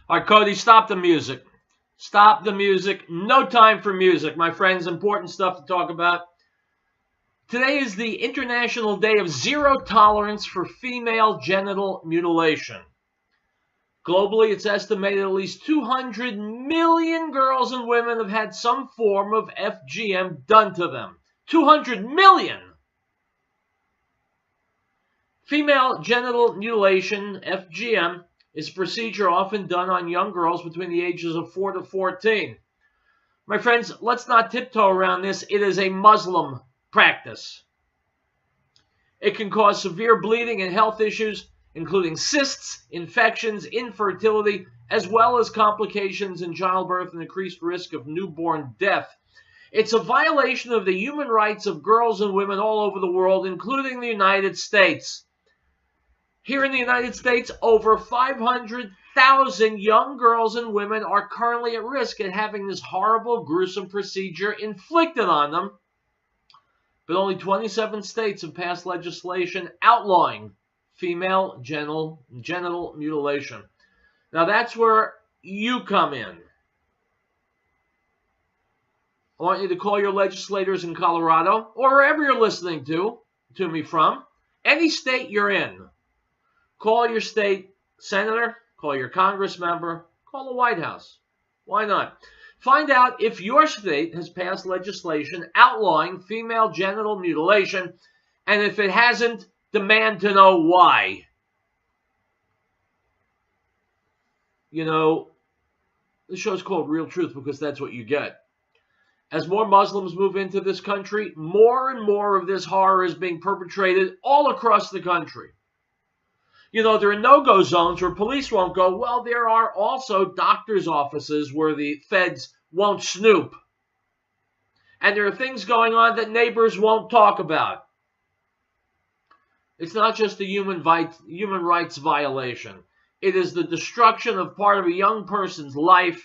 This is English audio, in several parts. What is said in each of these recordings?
All right, Cody, stop the music. Stop the music. No time for music, my friends. Important stuff to talk about. Today is the International Day of Zero Tolerance for Female Genital Mutilation. Globally, it's estimated at least 200 million girls and women have had some form of FGM done to them. 200 million! Female genital mutilation, FGM, is a procedure often done on young girls between the ages of 4 to 14. My friends, let's not tiptoe around this. It is a Muslim practice. It can cause severe bleeding and health issues, including cysts, infections, infertility, as well as complications in childbirth and increased risk of newborn death. It's a violation of the human rights of girls and women all over the world, including the United States. Here in the United States, over 500,000 young girls and women are currently at risk at having this horrible, gruesome procedure inflicted on them. But only 27 states have passed legislation outlawing female genital mutilation. Now that's where you come in. I want you to call your legislators in Colorado or wherever you're listening to me from, any state you're in. Call your state senator, call your Congress member, call the White House. Why not? Find out if your state has passed legislation outlawing female genital mutilation, and if it hasn't, demand to know why. You know, this show's called Riell Truth because that's what you get. As more Muslims move into this country, more and more of this horror is being perpetrated all across the country. You know, there are no-go zones where police won't go. Well, there are also doctors' offices where the feds won't snoop. And there are things going on that neighbors won't talk about. It's not just a human rights violation. It is the destruction of part of a young person's life.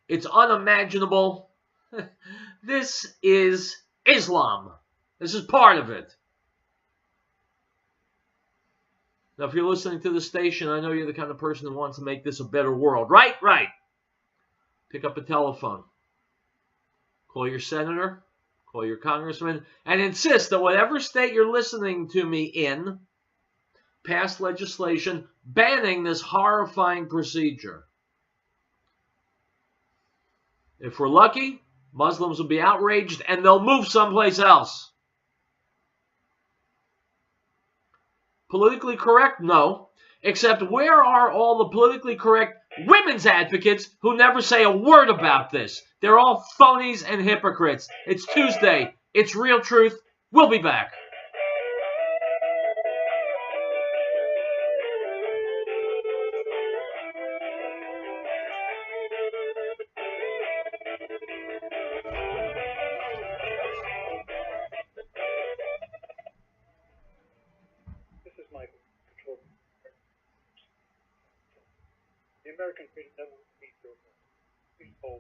It's unimaginable. This is Islam. This is part of it. Now, if you're listening to the station, I know you're the kind of person who wants to make this a better world. Right? Right. Pick up a telephone. Call your senator. Call your congressman. And insist that whatever state you're listening to me in, pass legislation banning this horrifying procedure. If we're lucky, Muslims will be outraged and they'll move someplace else. Politically correct? No. Except where are all the politically correct women's advocates who never say a word about this? They're all phonies and hypocrites. It's Tuesday. It's Riell Truth. We'll be back. American Freedom Network meets your please call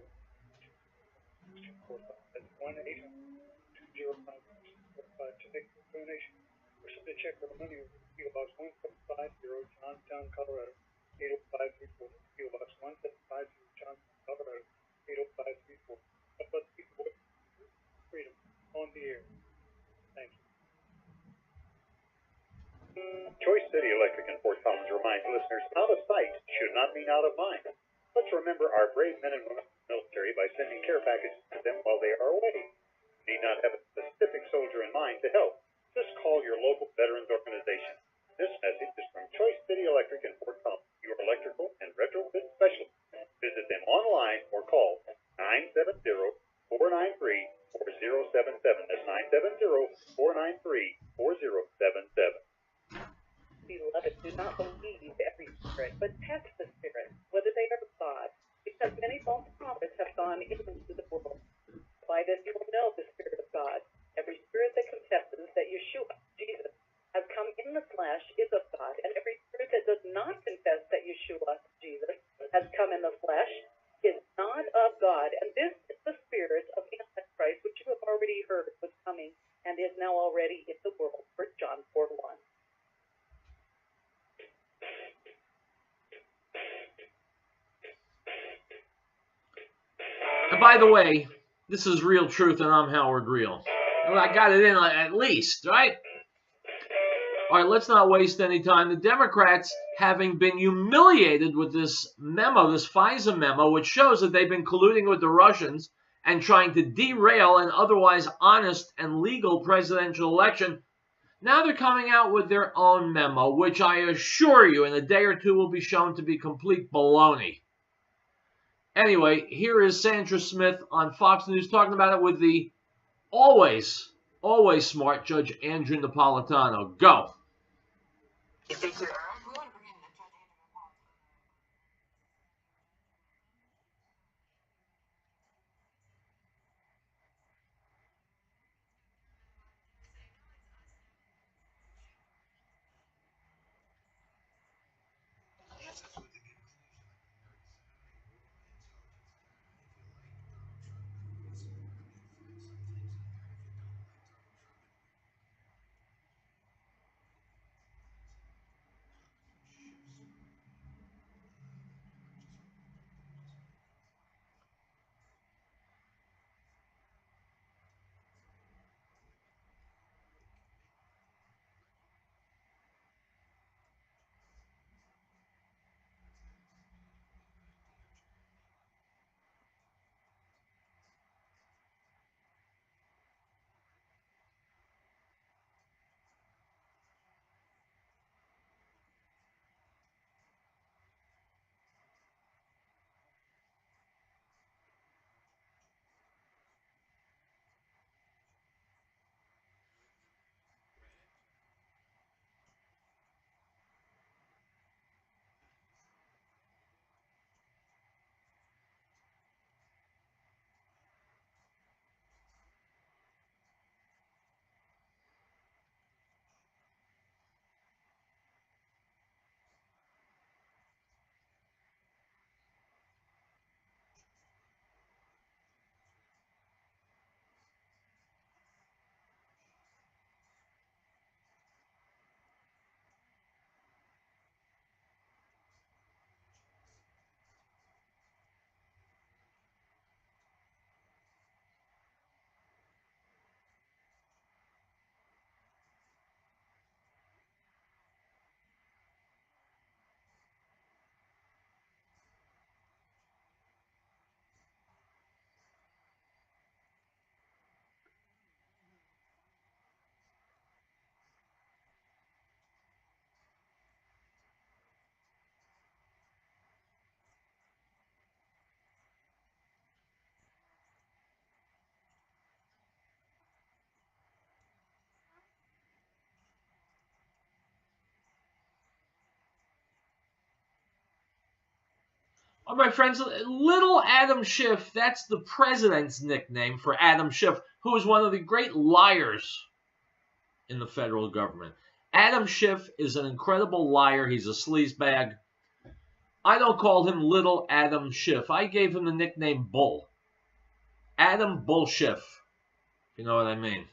1-800-205-45 to make a donation or send a check or money over to PO Box 1750, Johnstown, Colorado 80534. PO Box 1750, Johnstown, Colorado 80534. Help us keep the voice of freedom on the air. Thank you. Choice City Electric in Fort Collins reminds listeners, out of sight should not mean out of mind. Let's remember our brave men and women in the military by sending care packages to them while they are away. You need not have a specific soldier in mind to help. Just call your local veterans organization. This message is from Choice City Electric in Fort Collins, your electrical and retrofit specialist. Visit them online or call 970-493-4077. That's 970-493-4077. Beloved, do not believe every spirit, but test the spirits, whether they are God, because many false prophets have gone into the world. By this you will know the Spirit of God. Every spirit that confesses that Yeshua, Jesus, has come in the flesh is of God, and every spirit that does not confess that Yeshua, Jesus, has come in the flesh is not of God. And this is the spirit of Antichrist, which you have already heard was coming and is now already in the world. 1 John 4:1. And by the way, this is Riell Truth, and I'm Howard Riell. Well, I got it in at least, right? All right, let's not waste any time. The Democrats, having been humiliated with this memo, this FISA memo, which shows that they've been colluding with the Russians and trying to derail an otherwise honest and legal presidential election, now they're coming out with their own memo, which I assure you in a day or two will be shown to be complete baloney. Anyway, here is Sandra Smith on Fox News talking about it with the always smart Judge Andrew Napolitano. Go. All right, my friends, little Adam Schiff, that's the president's nickname for Adam Schiff, who is one of the great liars in the federal government. Adam Schiff is an incredible liar. He's a sleazebag. I don't call him little Adam Schiff. I gave him the nickname Bull. Adam Bull Schiff, if you know what I mean.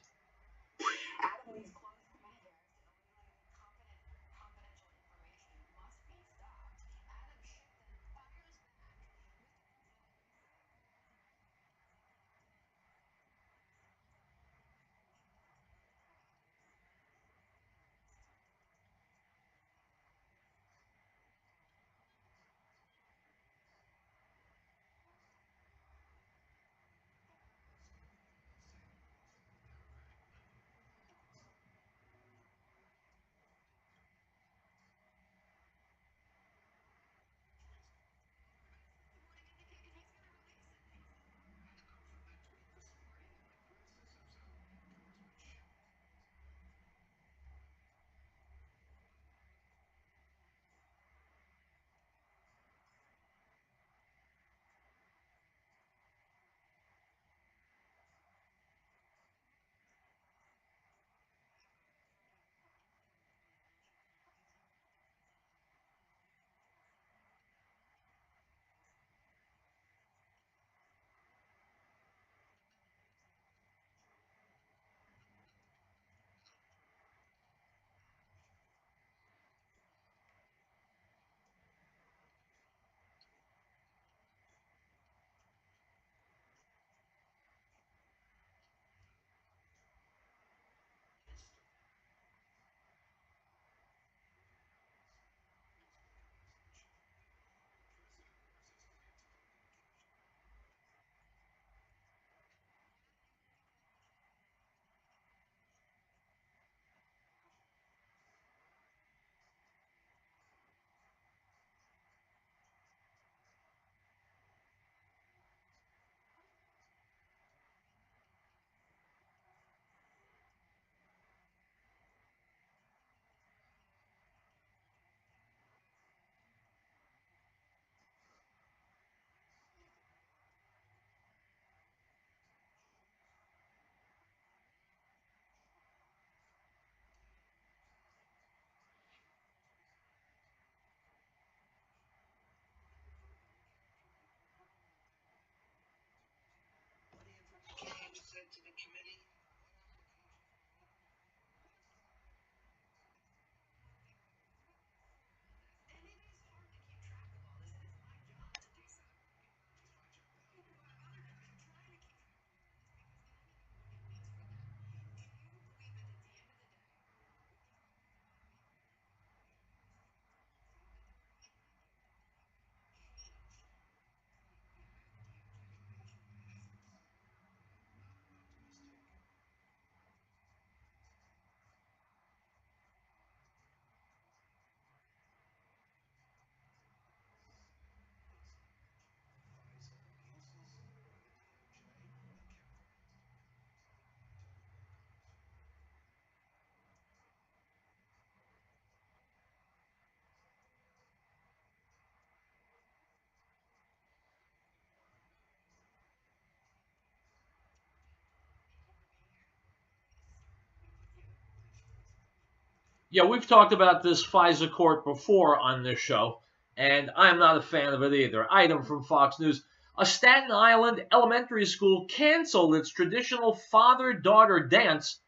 Yeah, we've talked about this FISA court before on this show, and I'm not a fan of it either. Item from Fox News. A Staten Island elementary school canceled its traditional father-daughter dance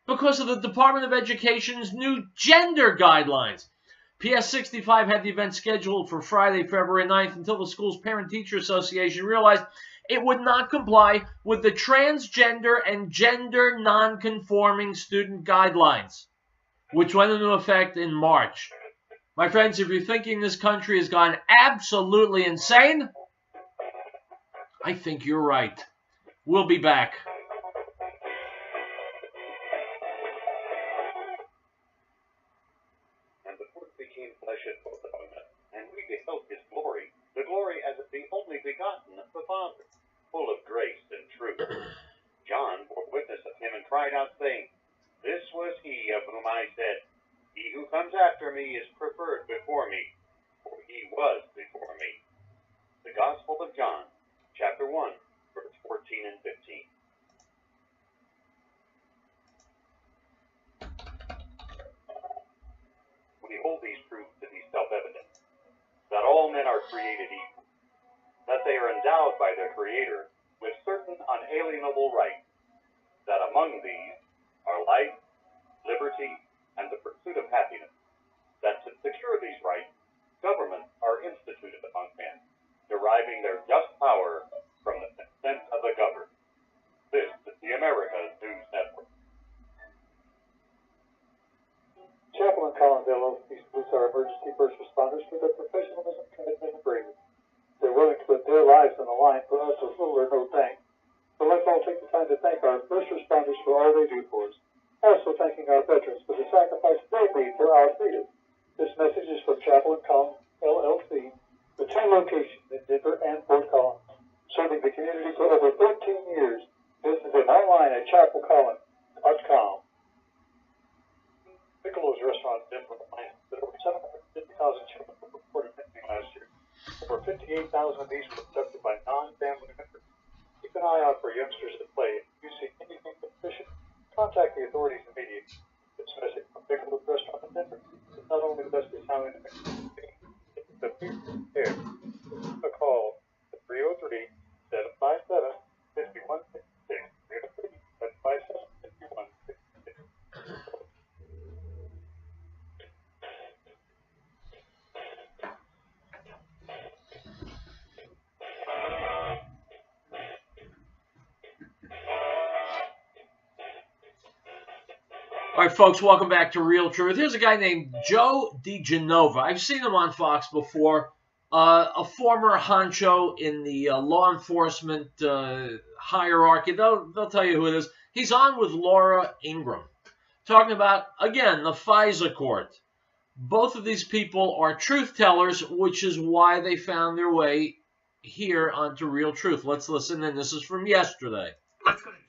because of the Department of Education's new gender guidelines. PS 65 had the event scheduled for Friday, February 9th, until the school's Parent-Teacher Association realized it would not comply with the transgender and gender non-conforming student guidelines, which went into effect in March. My friends, if you're thinking this country has gone absolutely insane, I think you're right. We'll be back. And the Word became flesh and dwelt among us, and we beheld his glory, the glory as of the only begotten of the Father, full of grace and truth. John bore witness of him and cried out, saying, This was he of whom I said, He who comes after me is preferred before me, for he was before me. The Gospel of John, chapter 1, verse 14 and 15. We hold these truths to be self-evident, that all men are created equal, that they are endowed by their Creator with certain unalienable rights, that among these are life, liberty, and the pursuit of happiness, that to secure these rights, governments are instituted among men, deriving their just power from the consent of the governed. This is the America's News Network. Chaplain Collins LLC salutes our emergency first responders for their professionalism, commitment, and bravery. They're willing to put their lives on the line for us with little or no thanks. So let's all take the time to thank our first responders for all they do for us. Also thanking our veterans for the sacrifice they made for our freedom. This message is from Chaplain Collins LLC, the 2 locations in Denver and Fort Collins, serving the community for over 13 years. Visit them online at chapelcollins.com. Piccolo's restaurant in Denver plans that over 750,000 children were reported missing last year. Over 58,000 of these were abducted by non-family members. Keep an eye out for youngsters at play. If you see anything suspicious, contact the authorities immediately. This message from Piccolo's restaurant in Denver is not only the best Italian in the community, it's the future there. A call to 303-757-5166. 303-757-5166. All right, folks, welcome back to Riell Truth. Here's a guy named Joe DiGenova. I've seen him on Fox before. A former honcho in the law enforcement hierarchy. They'll tell you who it is. He's on with Laura Ingraham, talking about, again, the FISA court. Both of these people are truth tellers, which is why they found their way here onto Riell Truth. Let's listen, and this is from yesterday. Let's go to Joe DiGenova.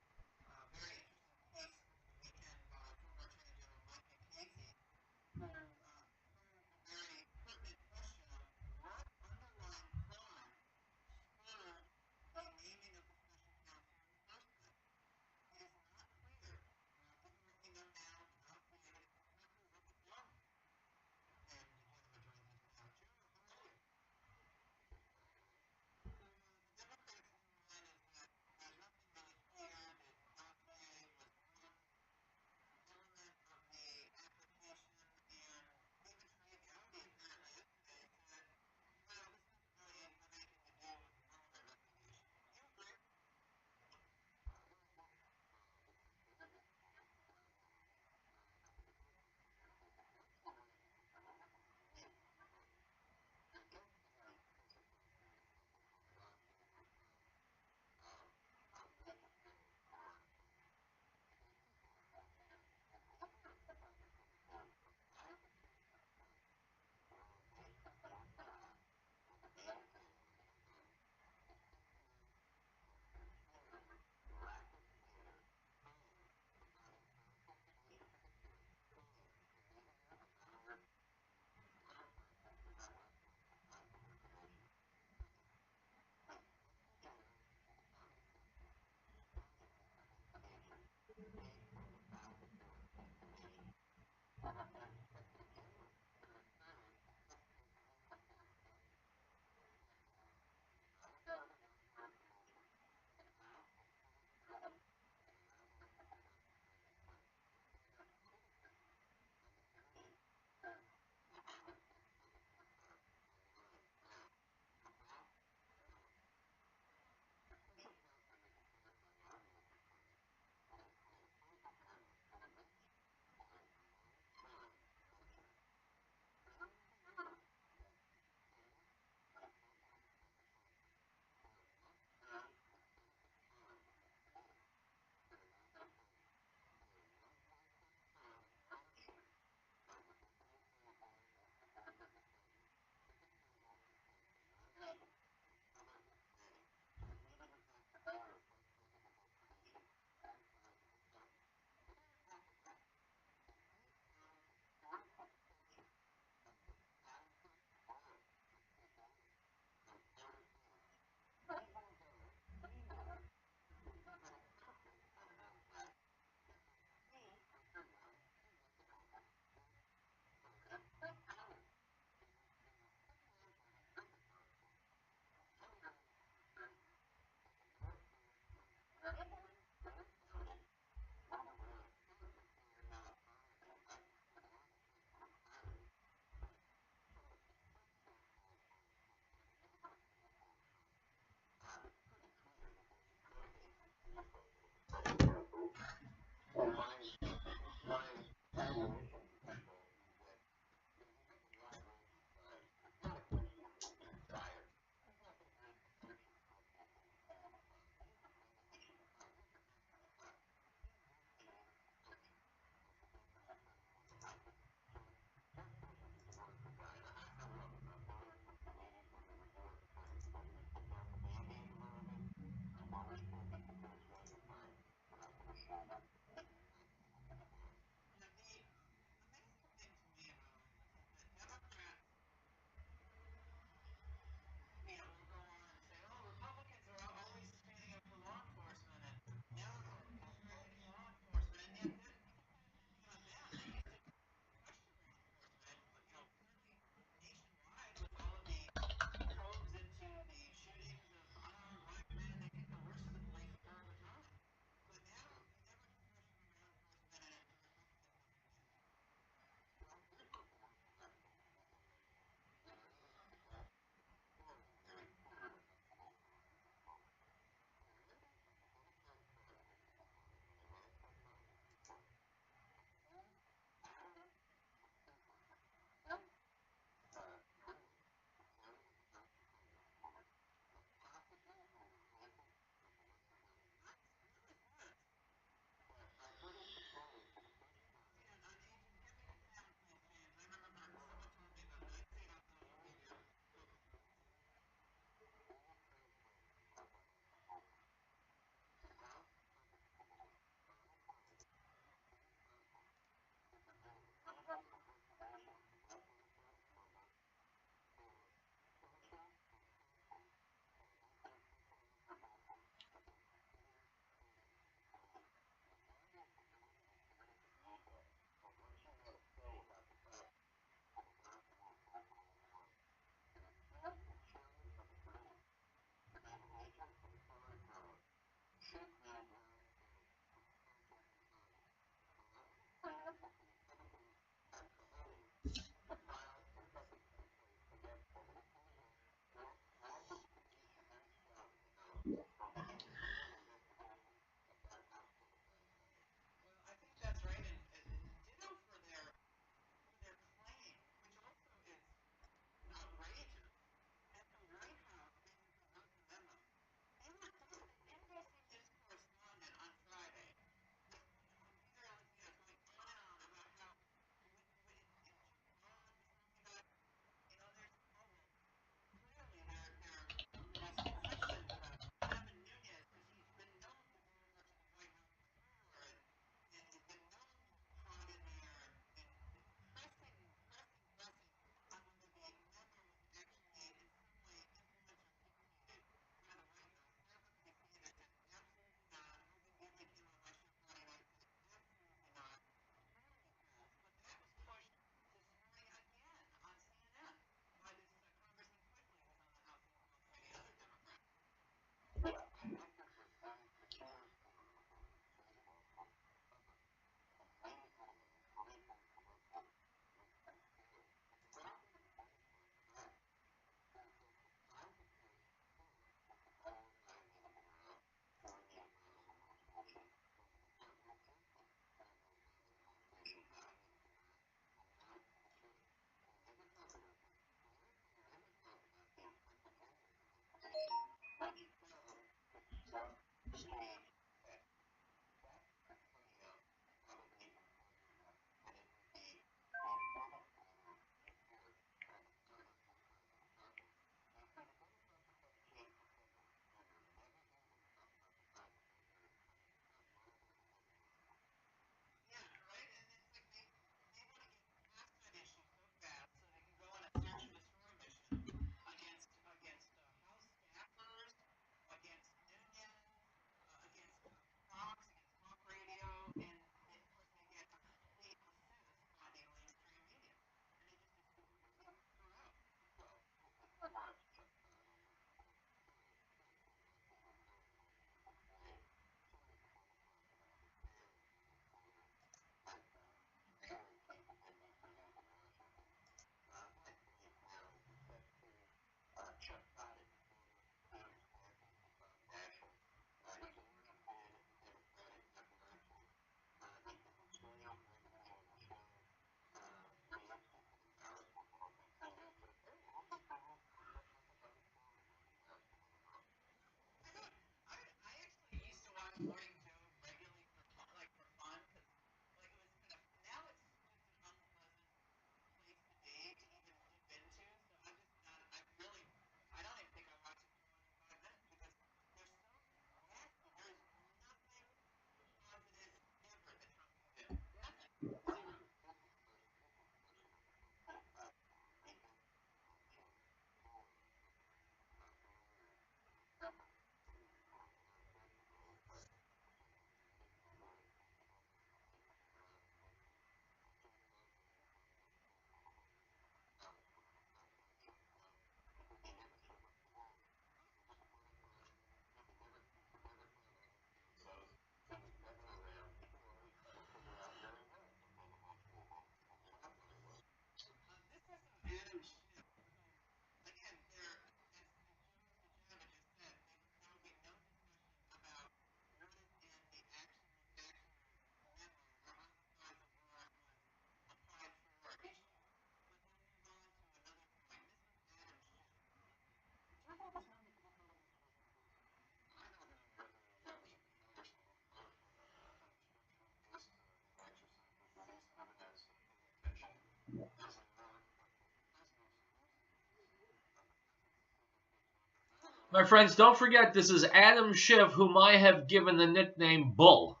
My friends, don't forget this is Adam Schiff, whom I have given the nickname Bull.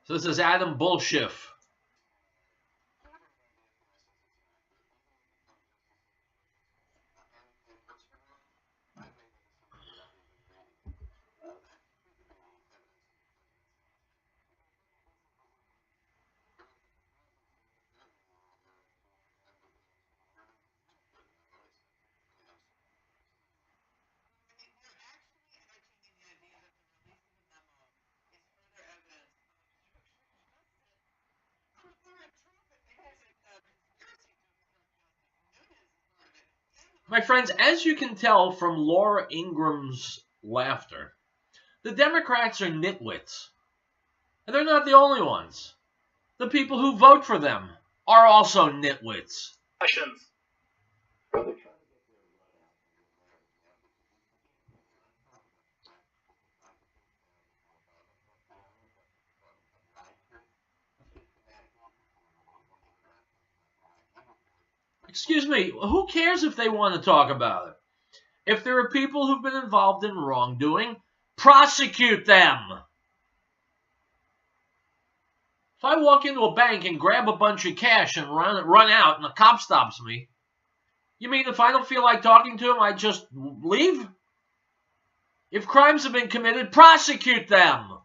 So this is Adam Bull Schiff. My friends, as you can tell from Laura Ingram's laughter, the Democrats are nitwits. And they're not the only ones. The people who vote for them are also nitwits. Questions. Excuse me, who cares if they want to talk about it? If there are people who've been involved in wrongdoing, prosecute them. If I walk into a bank and grab a bunch of cash and run out and the cop stops me, you mean if I don't feel like talking to him, I just leave? If crimes have been committed, prosecute them.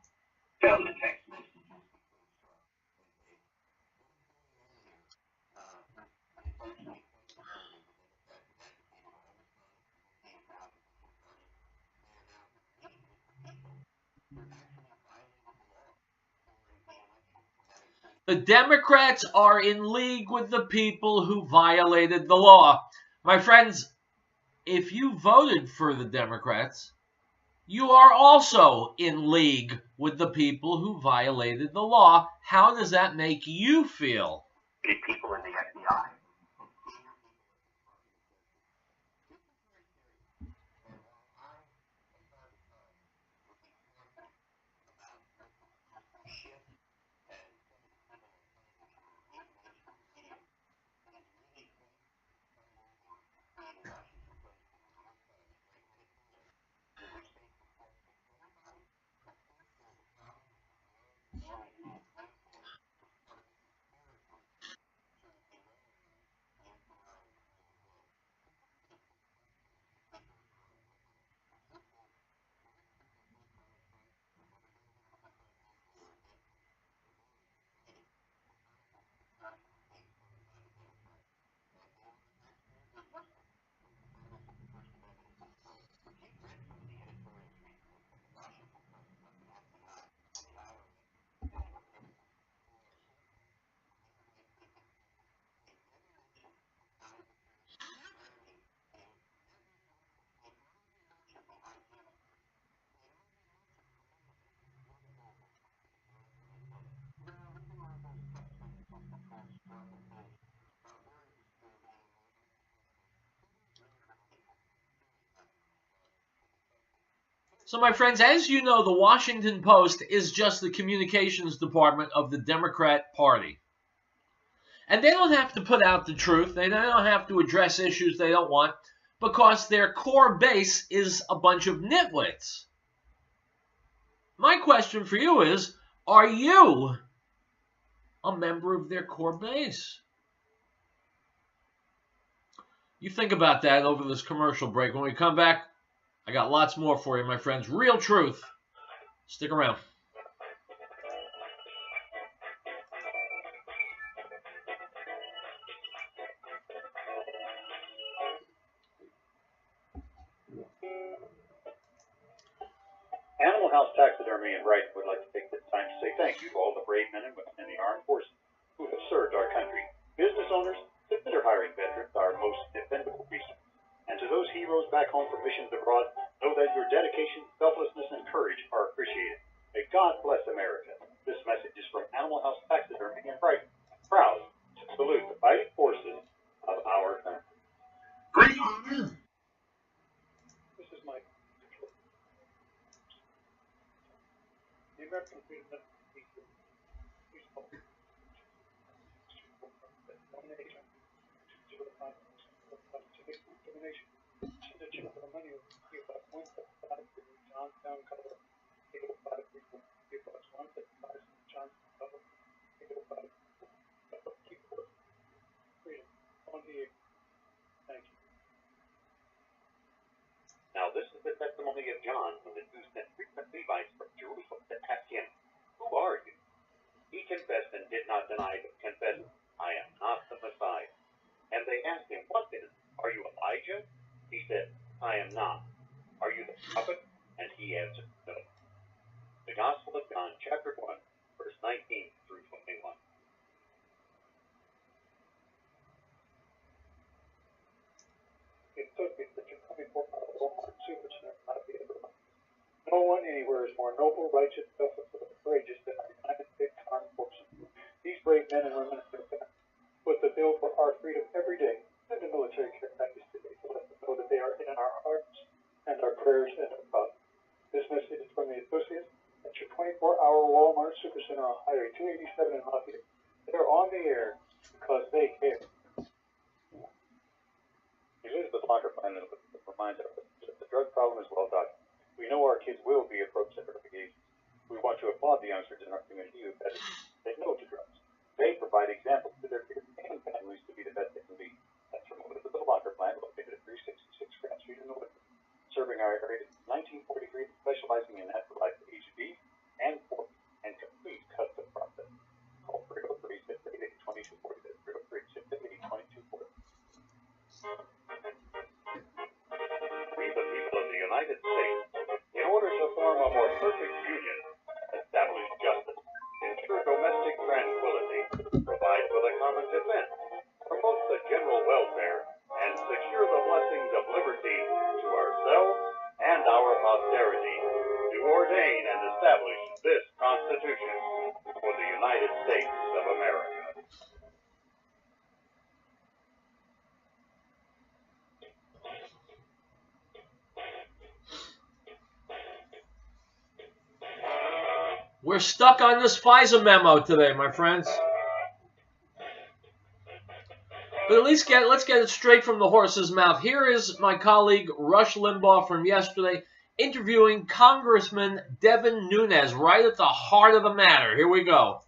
The Democrats are in league with the people who violated the law. My friends, if you voted for the Democrats, you are also in league with the people who violated the law. How does that make you feel? People in the FBI. So, my friends, as you know, the Washington Post is just the communications department of the Democrat Party. And they don't have to put out the truth. They don't have to address issues they don't want because their core base is a bunch of nitwits. My question for you is, are you a member of their core base? You think about that over this commercial break. When we come back, I got lots more for you, my friends. Riell Truth. Stick around. Animal House Taxidermy in Brighton would like to take this time to say thank you to all the brave men and women in the armed forces who have served our country. Business owners, consider hiring veterans, our most dependable resource. And to those heroes back home for missions abroad, know that your dedication, selflessness, and courage are appreciated. May God bless America. This message is from Animal House Taxidermy in Brighton, proud to salute the fighting forces of our country. This is Mike. The American Freedom the prophet? And he answered, no. The Gospel of John, chapter 1, verse 19 through 21. It took me such a 24-hour Walmart supercenter not to be able to. No one anywhere is more noble, righteous, justice, and courageous than our United States Armed Forces. These brave men and women put the bill for our freedom every day. Send a military care package today to let them know that they are in our hearts and our prayers and our thoughts. This message is from the associates at your 24-hour Walmart Supercenter on Highway 287 in Lafayette. They're on the air because they care. Elizabeth Locker plan reminds us that the drug problem is well documented. We know our kids will be approached at early age. We want to applaud the youngsters in our community who say no to drugs. They provide examples to their peers and families to be the best they can be. That's from Elizabeth Locker plant located at 366 Grant Street in Norwood, serving our area since 1943, specializing in natural life HIV and pork and complete custom process. Call 303-688-2240. That's 303-688-2240. We, the people of the United States, in order to form a more perfect union, establish justice, ensure domestic tranquility, provide for the common defense, promote the general welfare, and secure the blessings of liberty to ourselves and our posterity, do ordain and establish this Constitution for the United States of America. We're stuck on this FISA memo today, my friends. But at least let's get it straight from the horse's mouth. Here is my colleague Rush Limbaugh from yesterday interviewing Congressman Devin Nunes right at the heart of the matter. Here we go.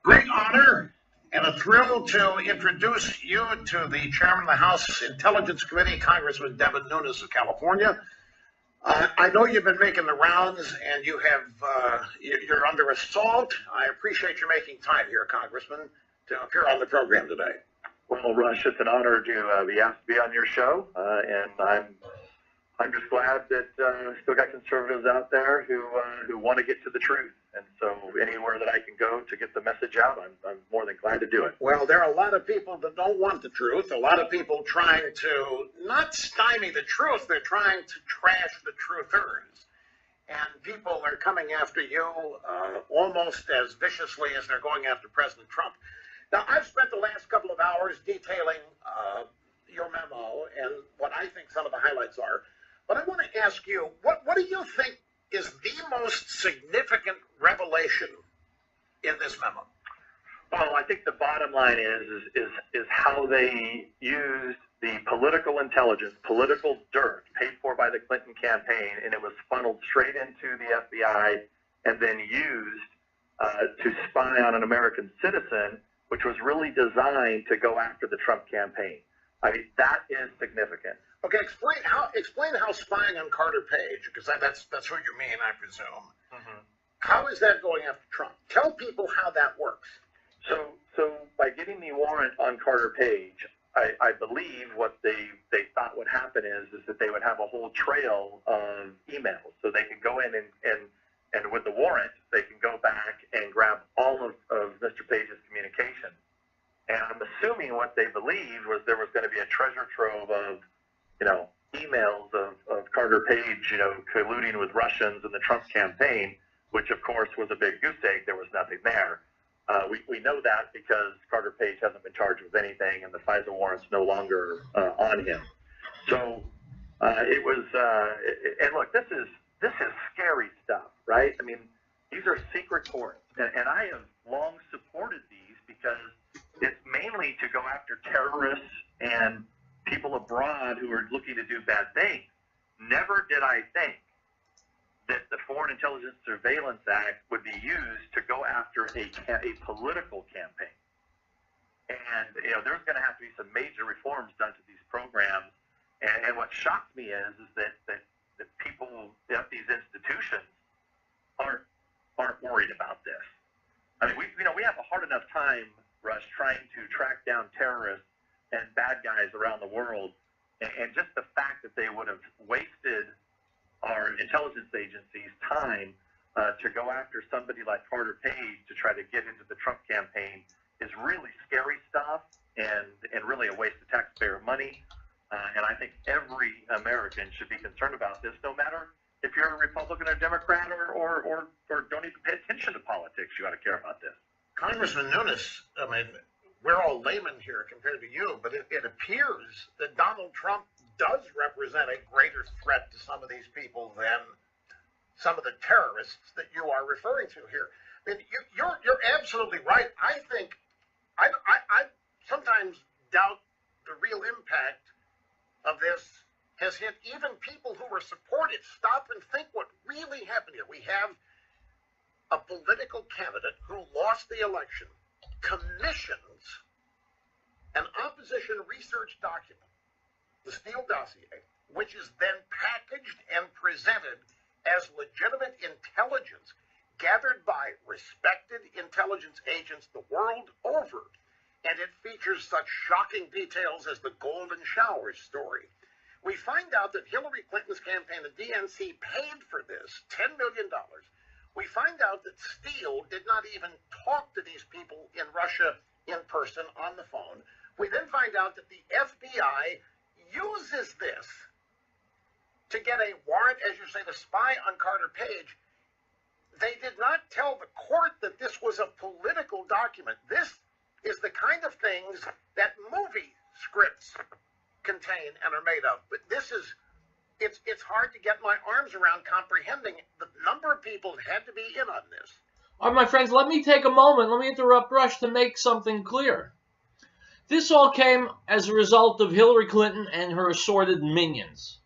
Great honor and a thrill to introduce you to the chairman of the House Intelligence Committee, Congressman Devin Nunes of California. I know you've been making the rounds and you're under assault. I appreciate you making time here, Congressman, to appear on the program today. Well, Rush, it's an honor to be asked to be on your show, and I'm just glad that still got conservatives out there who want to get to the truth. And so anywhere that I can go to get the message out, I'm more than glad to do it. Well, there are a lot of people that don't want the truth. A lot of people trying to not stymie the truth. They're trying to trash the truthers. And people are coming after you almost as viciously as they're going after President Trump. Now, I've spent the last couple of hours detailing your memo and what I think some of the highlights are. But I want to ask you, what do you think is the most significant revelation in this memo? Well, I think the bottom line is how they used the political intelligence, political dirt paid for by the Clinton campaign, and it was funneled straight into the FBI and then used to spy on an American citizen, which was really designed to go after the Trump campaign. I mean, that is significant. Okay, explain how spying on Carter Page, because that's who you mean, I presume. Mm-hmm. How is that going after Trump? Tell people how that works. So by getting the warrant on Carter Page, I believe what they thought would happen is that they would have a whole trail of emails, so they could go in and with the warrant, they can go back and grab all of Mr. Page's communication. And I'm assuming what they believed was there was going to be a treasure trove of, emails of Carter Page, colluding with Russians in the Trump campaign, which of course was a big goose egg. There was nothing there. We know that because Carter Page hasn't been charged with anything, and the FISA warrant's no longer on him. So it was, and look, this is scary stuff, right? I mean, these are secret courts, and I have long supported these because it's mainly to go after terrorists and people abroad who are looking to do bad things. Never did I think that the Foreign Intelligence Surveillance Act would be used to go after a political campaign. And there's going to have to be some major reforms done to these programs. And what shocks me is that people at these institutions aren't worried about this. I mean, we have a hard enough time, Rush, trying to track down terrorists and bad guys around the world, and just the fact that they would have wasted our intelligence agencies time to go after somebody like Carter Page to try to get into the Trump campaign is really scary stuff and really a waste of taxpayer money. And I think every American should be concerned about this, no matter if you're a Republican or Democrat or don't even pay attention to politics. You ought to care about this. Congressman Nunes, I mean, we're all laymen here compared to you, but it appears that Donald Trump does represent a greater threat to some of these people than some of the terrorists that you are referring to here. I mean, you're absolutely right. I think I sometimes doubt the real impact of this has hit even people who were supportive. Stop and think what really happened here. We have a political candidate who lost the election, commissions an opposition research document, the Steele dossier, which is then packaged and presented as legitimate intelligence gathered by respected intelligence agents the world over. And it features such shocking details as the Golden Shower story. We find out that Hillary Clinton's campaign, the DNC, paid for this $10 million. We find out that Steele did not even talk to these people in Russia in person on the phone. We then find out that the FBI uses this to get a warrant, as you say, to spy on Carter Page. They did not tell the court that this was a political document. This is the kind of things that movie scripts contain and are made of. But this is, it's hard to get my arms around comprehending the number of people that had to be in on this. All right, my friends, let me take a moment. Let me interrupt Rush to make something clear. This all came as a result of Hillary Clinton and her assorted minions.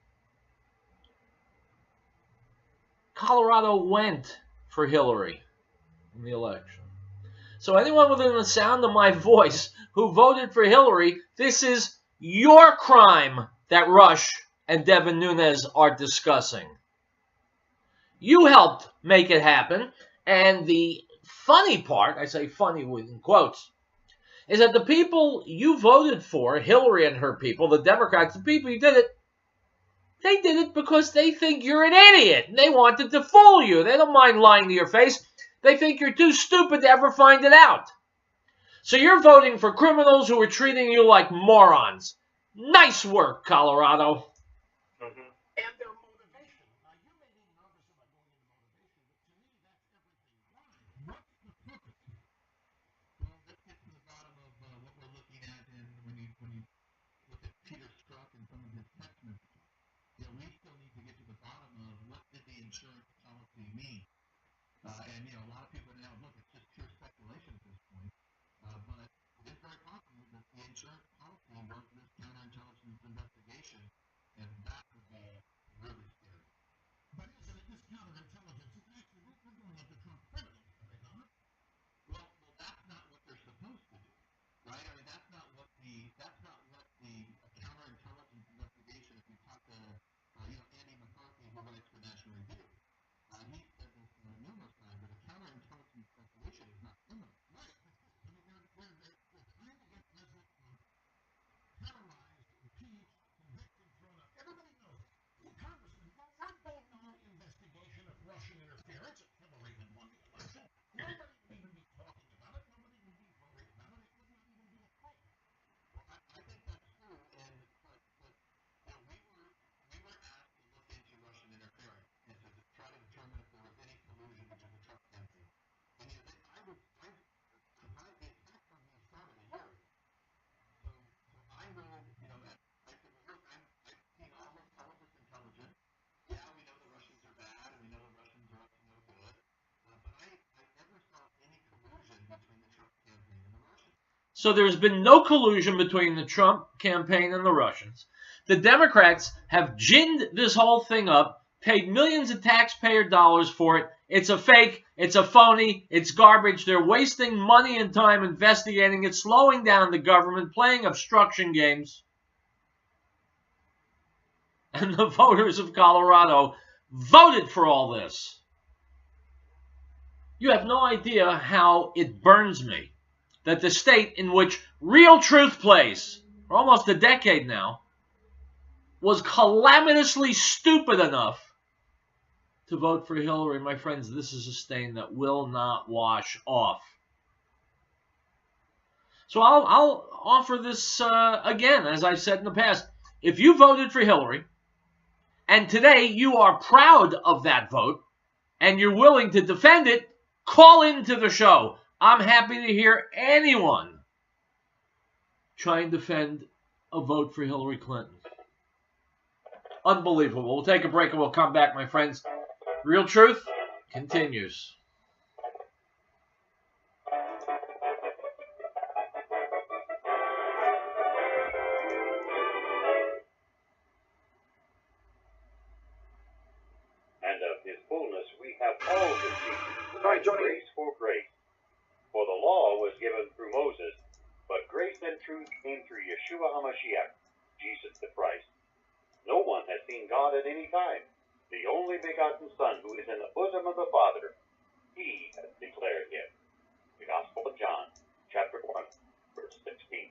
Colorado went for Hillary in the election. So anyone within the sound of my voice who voted for Hillary, this is your crime that Rush and Devin Nunes are discussing. You helped make it happen, and the funny part, I say funny within quotes, is that the people you voted for, Hillary and her people, the Democrats, the people who did it, they did it because they think you're an idiot. They wanted to fool you. They don't mind lying to your face. They think you're too stupid to ever find it out. So you're voting for criminals who are treating you like morons. Nice work, Colorado. Mm-hmm. And their motivation. Now, you may be nervous about going into motivation, but to me, that's everything. What's the purpose? Well, let's get to the bottom of what we're looking at when you look at Peter Strzok and some of his text messages. You know, we still need to get to the bottom of what did the insurance policy mean. And, you know, a lot of people now, look, it's just pure speculation at this point. But it is very possible that the insurance policy was this counterintelligence investigation, and that would be really scary. But isn't it this counterintelligence? It's actually, we're going after Trump criminals, are they not? Well, that's not what they're supposed to do, right? I mean, that's not what the counterintelligence investigation, if you talk to, Andy McCarthy, who writes for National Review, he said this numerous times, that a counterintelligence investigation is not criminal. Right. I mean, they're trying to get president paralyzed, impeached, convicted, thrown up. Everybody knows it. Well, Congressman, we're going on investigation of Russian interference. Hillary had won the election. Nobody would even be talking about it. Nobody would be worried about it. It wouldn't even be a thing. Well, I think that's true, but we were asked to look into Russian interference and to try to determine if there was any collusion between the Trump campaign. And the attack on me started a year ago. So I know, I said, well, look, I've seen all of this intelligence. Yeah, we know the Russians are bad, and we know the Russians are up to no good. But I never saw any collusion between the Trump campaign and the Russians. So there's been no collusion between the Trump campaign and the Russians. The Democrats have ginned this whole thing up, paid millions of taxpayer dollars for it. It's a fake. It's a phony. It's garbage. They're wasting money and time investigating it, slowing down the government, playing obstruction games. And the voters of Colorado voted for all this. You have no idea how it burns me that the state in which Riell Truth plays, for almost a decade now, was calamitously stupid enough to vote for Hillary, my friends, this is a stain that will not wash off. So I'll offer this again, as I've said in the past. If you voted for Hillary, and today you are proud of that vote, and you're willing to defend it, call into the show. I'm happy to hear anyone try and defend a vote for Hillary Clinton. Unbelievable. We'll take a break and we'll come back, my friends. Riell Truth continues. And of his fullness we have all received grace for grace. For the law was given through Moses, but grace and truth came through Yeshua HaMashiach, Jesus the Christ. No one has seen God at any time. The only begotten Son, who is in the bosom of the Father, he has declared him. The Gospel of John, chapter 1, verse 16.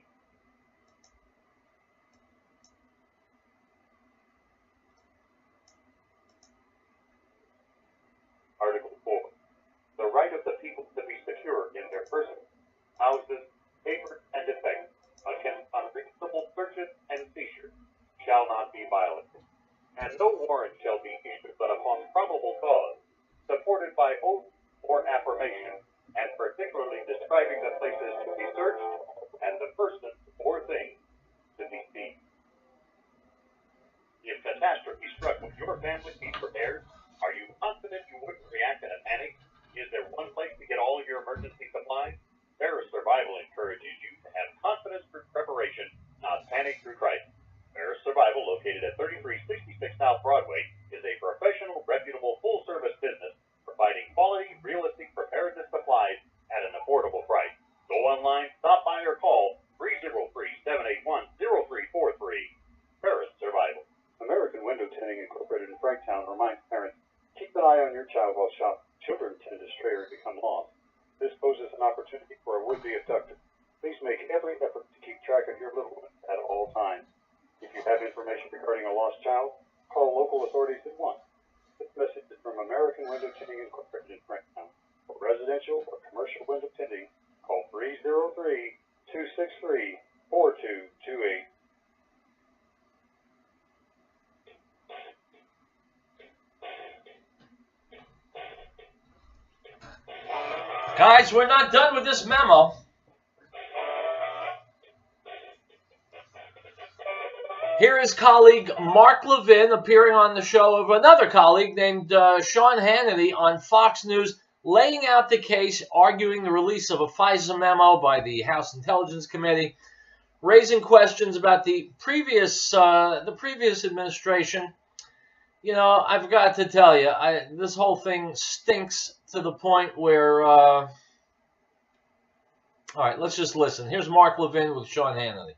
Article 4. The right of the people to be secure in their persons, houses, papers, and effects against unreasonable searches and seizures shall not be violated, and no warrant shall be issued but upon probable cause, supported by oath or affirmation, and particularly describing the places to be searched and the persons or things to be seized. If catastrophe struck, would your family be prepared? Are you confident you wouldn't react in a panic? Is there one place to get all of your emergency supplies? Paris Survival encourages you to have confidence through preparation, not panic through crisis. Paris Survival, located at 3366 South Broadway, is a professional, reputable, full-service business providing quality, realistic preparedness supplies at an affordable price. Go online, stop by, or call 303-781-0343. Paris Survival. American Window Tinting Incorporated in Franktown reminds parents, keep an eye on your child while shopping. Children tend to stray or become lost. This poses an opportunity for a would-be abductor. Please make every effort to keep track of your little one at all times. If you have information regarding a lost child, call local authorities at once. This message is from American Window Tinting Incorporated in Franktown. For residential or commercial window tinting, call 303-263-4228. Guys, we're not done with this memo. Here is colleague Mark Levin appearing on the show of another colleague named Sean Hannity on Fox News, laying out the case, arguing the release of a FISA memo by the House Intelligence Committee, raising questions about the previous administration. You know, I've got to tell you, this whole thing stinks to the point where... all right, let's just listen. Here's Mark Levin with Sean Hannity.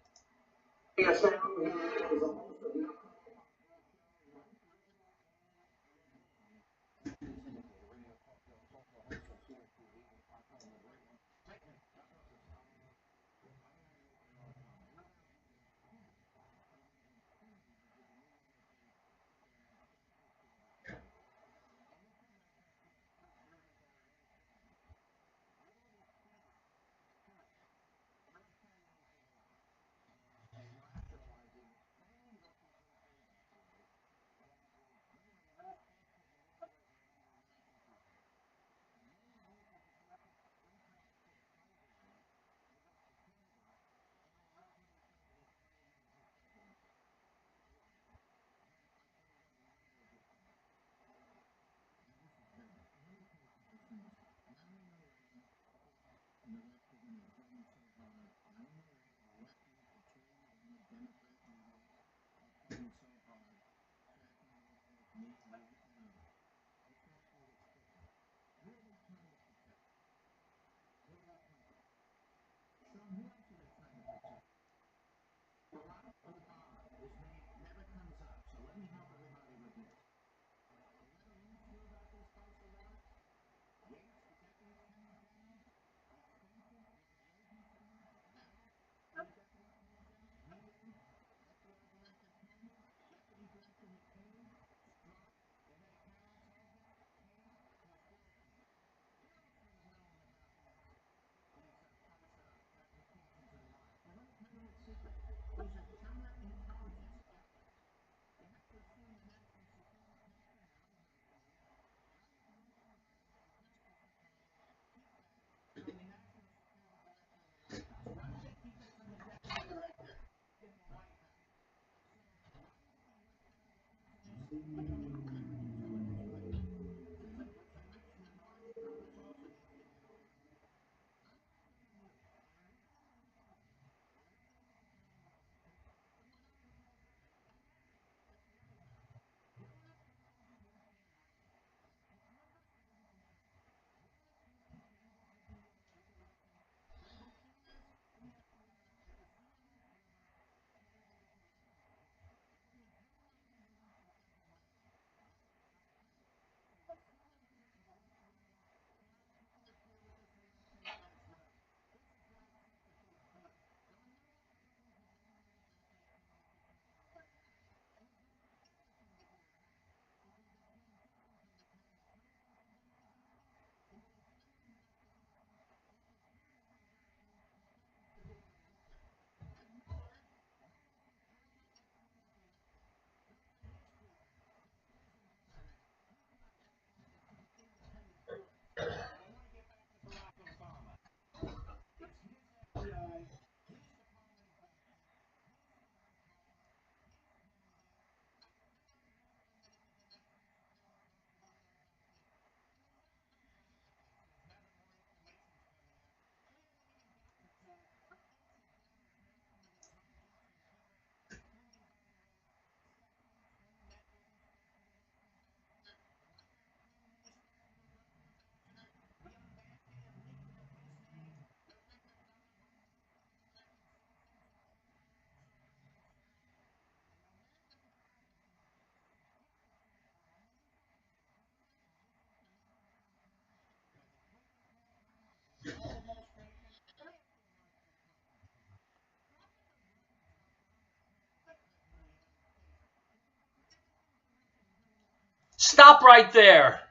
Stop right there.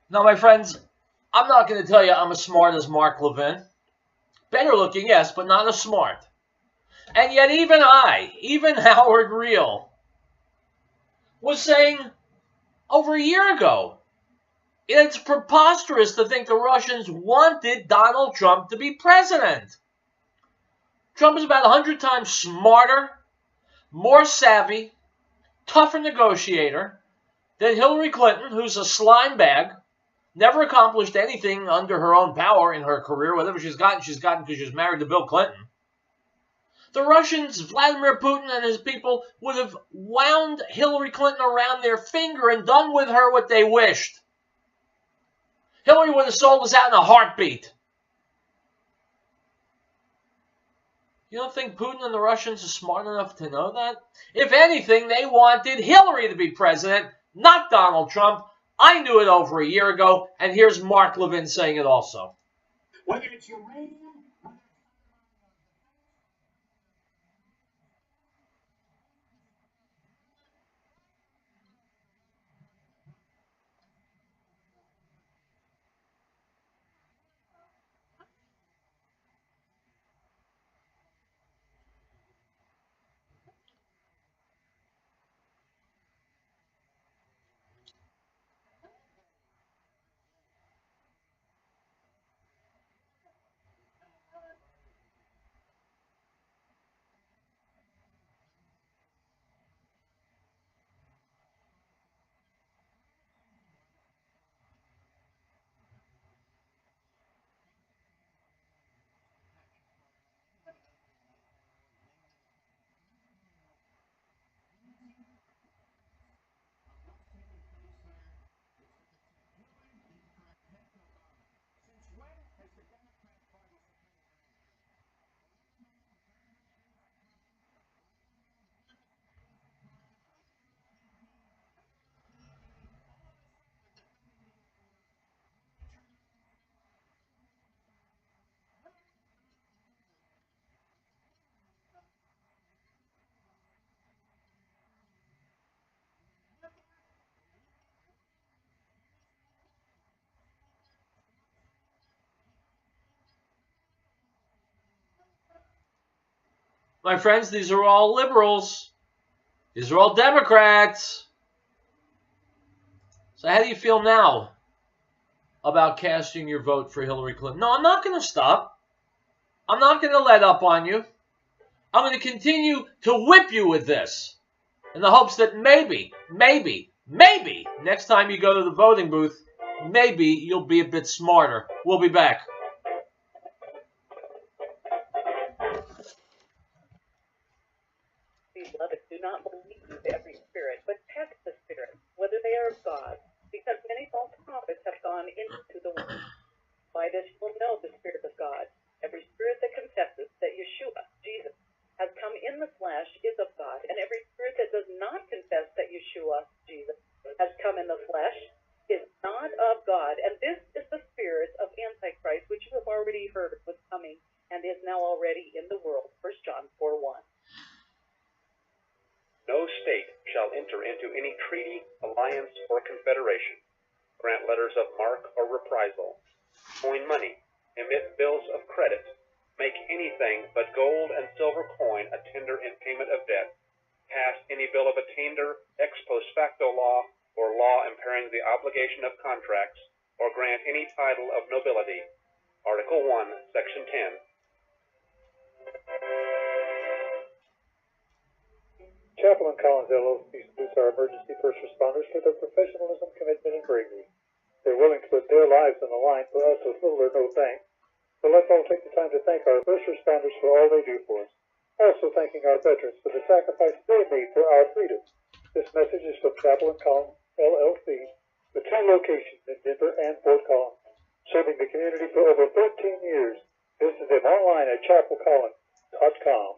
Now, my friends, I'm not going to tell you I'm as smart as Mark Levin. Better looking, yes, but not as smart. And yet even Howard Riell, was saying over a year ago, it's preposterous to think the Russians wanted Donald Trump to be president. Trump is about 100 times smarter, more savvy, tougher negotiator than Hillary Clinton, who's a slime bag, never accomplished anything under her own power in her career. Whatever she's gotten because she was married to Bill Clinton. The Russians, Vladimir Putin and his people, would have wound Hillary Clinton around their finger and done with her what they wished. Hillary would have sold us out in a heartbeat. You don't think Putin and the Russians are smart enough to know that? If anything, they wanted Hillary to be president, not Donald Trump. I knew it over a year ago, and here's Mark Levin saying it also. Whether it's uranium, My friends, these are all liberals. These are all Democrats. So how do you feel now about casting your vote for Hillary Clinton? No, I'm not going to stop. I'm not going to let up on you. I'm going to continue to whip you with this in the hopes that maybe, next time you go to the voting booth, maybe you'll be a bit smarter. We'll be back. Beloved, do not believe every spirit, but test the spirits, whether they are of God, because many false prophets have gone into the world. By this you will know the Spirit of God. Every spirit that confesses that Yeshua, Jesus, has come in the flesh is of God, and every spirit that does not confess that Yeshua, Jesus, has come in the flesh is not of God. And this is the spirit of Antichrist, which you have already heard was coming and is now already in the world. 1 John 4:1. No state shall enter into any treaty, alliance, or confederation, grant letters of marque or reprisal, coin money, emit bills of credit, make anything but gold and silver coin a tender in payment of debt, pass any bill of attainder, ex post facto law, or law impairing the obligation of contracts, or grant any title of nobility. Article 1, Section 10. Chaplain Collins LLC salutes our emergency first responders for their professionalism, commitment, and bravery. They're willing to put their lives on the line for us with little or no thanks. So let's all take the time to thank our first responders for all they do for us. Also thanking our veterans for the sacrifice they made for our freedom. This message is from Chaplain Collins LLC, with 2 locations in Denver and Fort Collins, serving the community for over 13 years. Visit them online at chapelcollins.com.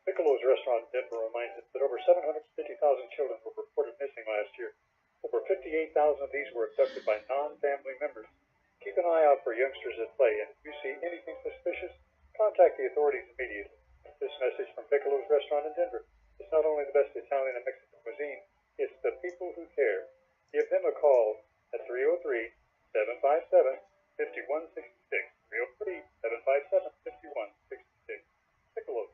Piccolo's restaurant in Denver reminds us that over 750,000 children were reported missing last year. Over 58,000 of these were abducted by non-family members. Keep an eye out for youngsters at play, and if you see anything suspicious, contact the authorities immediately. This message from Piccolo's restaurant in Denver is not only the best Italian and Mexican cuisine, it's the people who care. Give them a call at 303-757-5166. 303-757-5166. Piccolo's.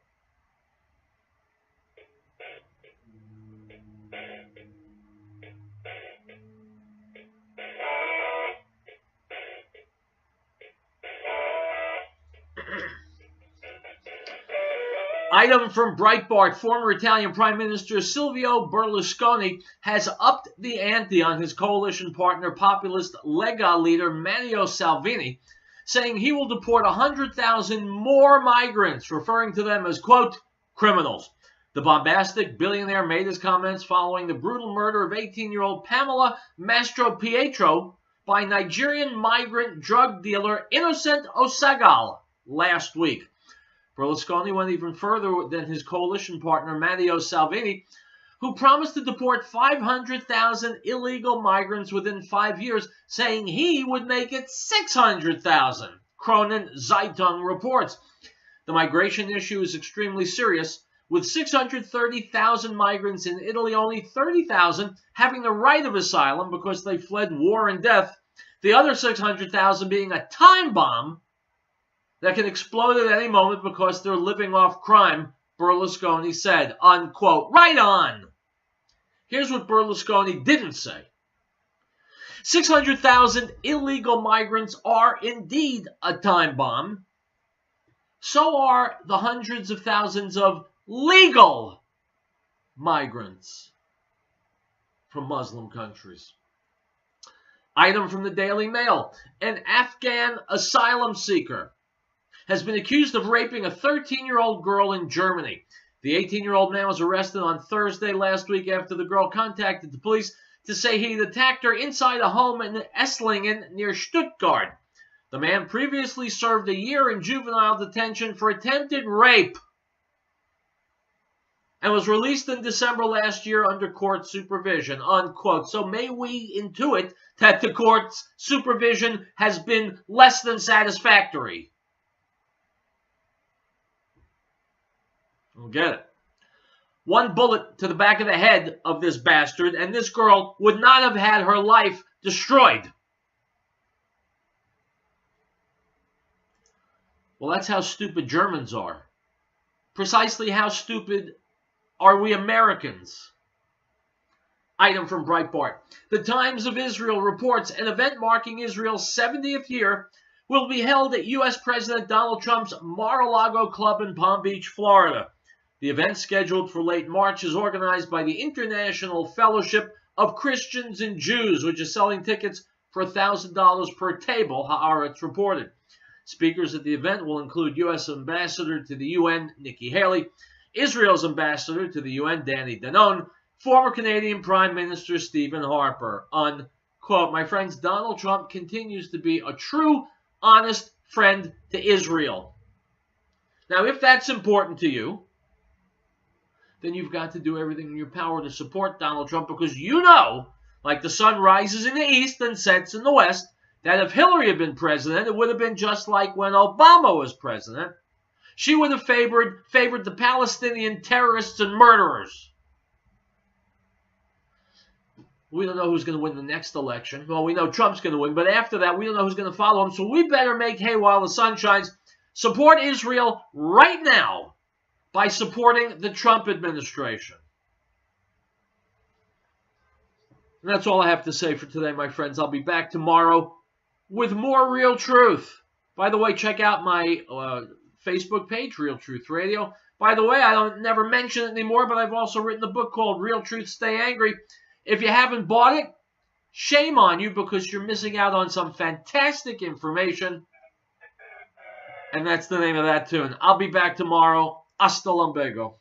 Item from Breitbart. Former Italian Prime Minister Silvio Berlusconi has upped the ante on his coalition partner, populist Lega leader Matteo Salvini, saying he will deport 100,000 more migrants, referring to them as, quote, criminals. The bombastic billionaire made his comments following the brutal murder of 18-year-old Pamela Mastropietro by Nigerian migrant drug dealer Innocent Osagal last week. Berlusconi went even further than his coalition partner Matteo Salvini, who promised to deport 500,000 illegal migrants within 5 years, saying he would make it 600,000. Kronen Zeitung reports. The migration issue is extremely serious. With 630,000 migrants in Italy, only 30,000 having the right of asylum because they fled war and death, the other 600,000 being a time bomb that can explode at any moment because they're living off crime, Berlusconi said, unquote. Right on. Here's what Berlusconi didn't say. 600,000 illegal migrants are indeed a time bomb. So are the hundreds of thousands of legal migrants from Muslim countries. Item from the Daily Mail. An Afghan asylum seeker has been accused of raping a 13-year-old girl in Germany. The 18-year-old man was arrested on Thursday last week after the girl contacted the police to say he'd attacked her inside a home in Esslingen near Stuttgart. The man previously served a year in juvenile detention for attempted rape and was released in December last year under court supervision, unquote. So may we intuit that the court's supervision has been less than satisfactory. We'll get it. One bullet to the back of the head of this bastard, and this girl would not have had her life destroyed. Well, that's how stupid Germans are. Precisely how stupid are we Americans? Item from Breitbart. The Times of Israel reports an event marking Israel's 70th year will be held at U.S. President Donald Trump's Mar-a-Lago Club in Palm Beach, Florida. The event, scheduled for late March, is organized by the International Fellowship of Christians and Jews, which is selling tickets for $1,000 per table, Haaretz reported. Speakers at the event will include U.S. Ambassador to the UN, Nikki Haley, Israel's Ambassador to the UN, Danny Danon, former Canadian Prime Minister Stephen Harper. Unquote. My friends, Donald Trump continues to be a true, honest friend to Israel. Now, if that's important to you, then you've got to do everything in your power to support Donald Trump, because you know, like the sun rises in the east and sets in the west, that if Hillary had been president, it would have been just like when Obama was president. She would have favored the Palestinian terrorists and murderers. We don't know who's going to win the next election. Well, we know Trump's going to win, but after that, we don't know who's going to follow him. So we better make hay while the sun shines. Support Israel right now by supporting the Trump administration. And that's all I have to say for today, my friends. I'll be back tomorrow with more Real Truth. By the way, check out my Facebook page, Riell Truth Radio. By the way, I don't never mention it anymore, but I've also written a book called Riell Truth, Stay Angry. If you haven't bought it, shame on you, because you're missing out on some fantastic information. And that's the name of that tune. I'll be back tomorrow. Hasta luego.